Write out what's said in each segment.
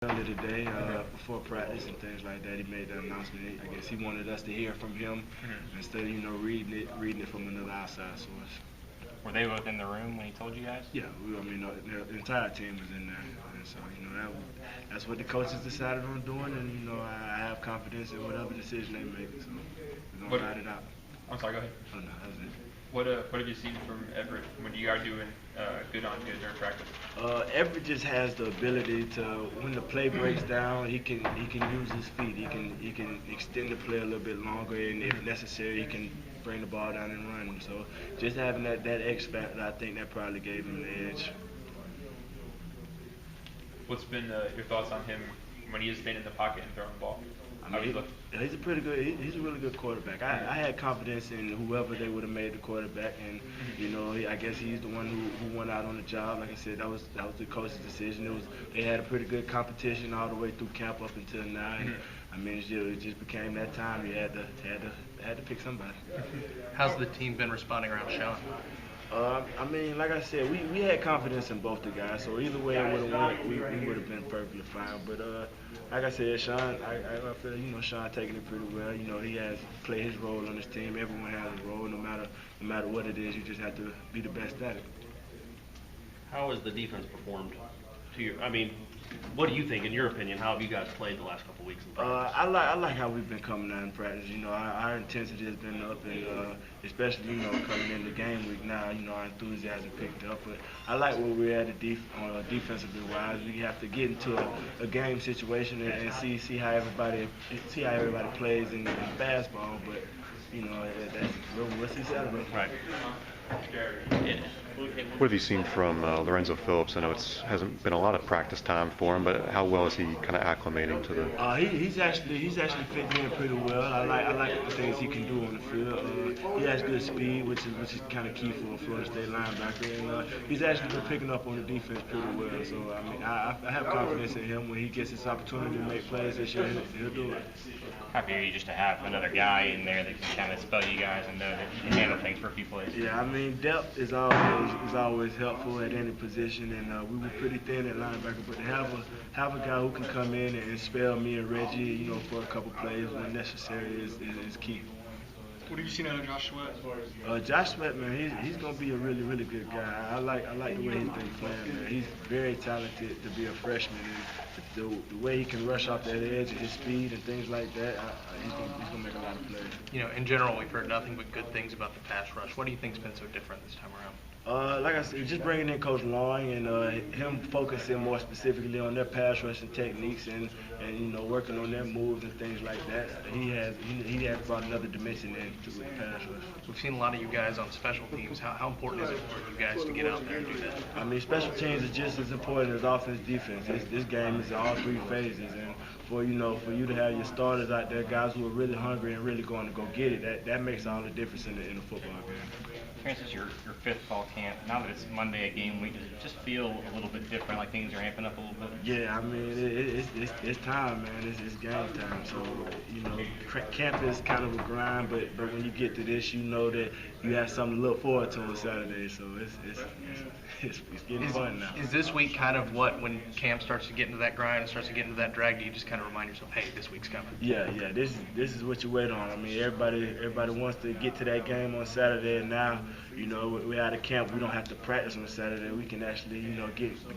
Earlier today, before practice and things like that, he made that announcement. I guess he wanted us to hear from him instead of reading it from another outside source. Were they both in the room when he told you guys? Yeah, the entire team was in there, and so that's what the coaches decided on doing, and I have confidence in whatever decision they make. So we're gonna ride it out. I'm sorry, go ahead. Oh no, that was it. What have you seen from Everett when you are doing good on good during practice? Everett just has the ability to, when the play breaks down, he can use his feet. He can extend the play a little bit longer, and if necessary, he can bring the ball down and run. So just having that X factor, I think that probably gave him the edge. What's been your thoughts on him when he is staying in the pocket and throwing the ball? He's a pretty good. He's a really good quarterback. I had confidence in whoever they would have made the quarterback, and I guess he's the one who went out on the job. Like I said, that was the coach's decision. They had a pretty good competition all the way through camp up until now. And, I mean, it just became that time. You had to pick somebody. How's the team been responding around Sean? I mean, like I said, we had confidence in both the guys, so either way it would have went, we would have been perfectly fine. But like I said, Sean, I feel Sean taking it pretty well. He has played his role on this team. Everyone has a role, no matter what it is. You just have to be the best at it. How has the defense performed to you? I mean, what do you think, in your opinion? How have you guys played the last couple of weeks in practice? I like how we've been coming out in practice. Our intensity has been up, and especially coming in the game week now, our enthusiasm picked up. But I like where we're at defensively wise. We have to get into a game situation and see how everybody plays in basketball. But we'll see Saturday. Right. What have you seen from Lorenzo Phillips? I know it hasn't been a lot of practice time for him, but how well is he kind of acclimating to the? He's actually fitting in pretty well. I like the things he can do on the field. He has good speed, which is kind of key for a Florida State linebacker, and he's actually been picking up on the defense pretty well. So I mean, I have confidence in him. When he gets his opportunity to make plays this year, he'll do it. Happy are you just to have another guy in there that can kind of spell you guys and know that you can handle things for a few plays? Yeah, I mean, depth is always helpful at any position, and we were pretty thin at linebacker, but to have a guy who can come in and spell me and Reggie, for a couple plays when necessary is key. What have you seen out of Josh Sweat? Josh Sweat, man, he's gonna be a really, really good guy. I like the way he's been playing, man. He's very talented to be a freshman, and the way he can rush off that edge, his speed and things like that, he's gonna make a lot of plays. In general, we've heard nothing but good things about the pass rush. What do you think's been so different this time around? Like I said, just bringing in Coach Long and him focusing more specifically on their pass rushing techniques and working on their moves and things like that. He has brought another dimension into the pass rush. We've seen a lot of you guys on special teams. How important is it for you guys to get out there and do that? I mean, special teams is just as important as offense, defense. This game is all three phases, and for you to have your starters out there, guys who are really hungry and really going to go get it, that makes all the difference in the football game. Terrance, this is your fifth fall camp. Now that it's Monday, a game week, does it just feel a little bit different, like things are amping up a little bit? Yeah, I mean, it's time, man. It's game time. So, camp is kind of a grind, but when you get to this, you know that you have something to look forward to on Saturday. So it's getting fun now. Is this week kind of when camp starts to get into that grind and starts to get into that drag, do you just kind of remind yourself, hey, this week's coming? Yeah. This is what you wait on. I mean, everybody wants to get to that game on Saturday, and now, we're out of camp. We don't have to practice on Saturday. We can actually,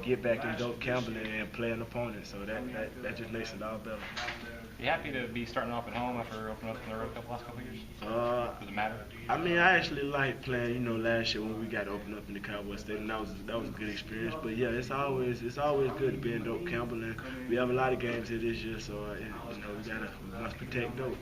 get back in dope camping and play an opponent. So that just makes it all better. You happy to be starting off at home after opening up on the road last couple of years? Does it matter? I mean, I actually liked playing, last year when we got opened up in the Cowboy Stadium. That was a good experience. But yeah, it's always good to be in dope camping. And we have a lot of games here this year, so we must protect dope.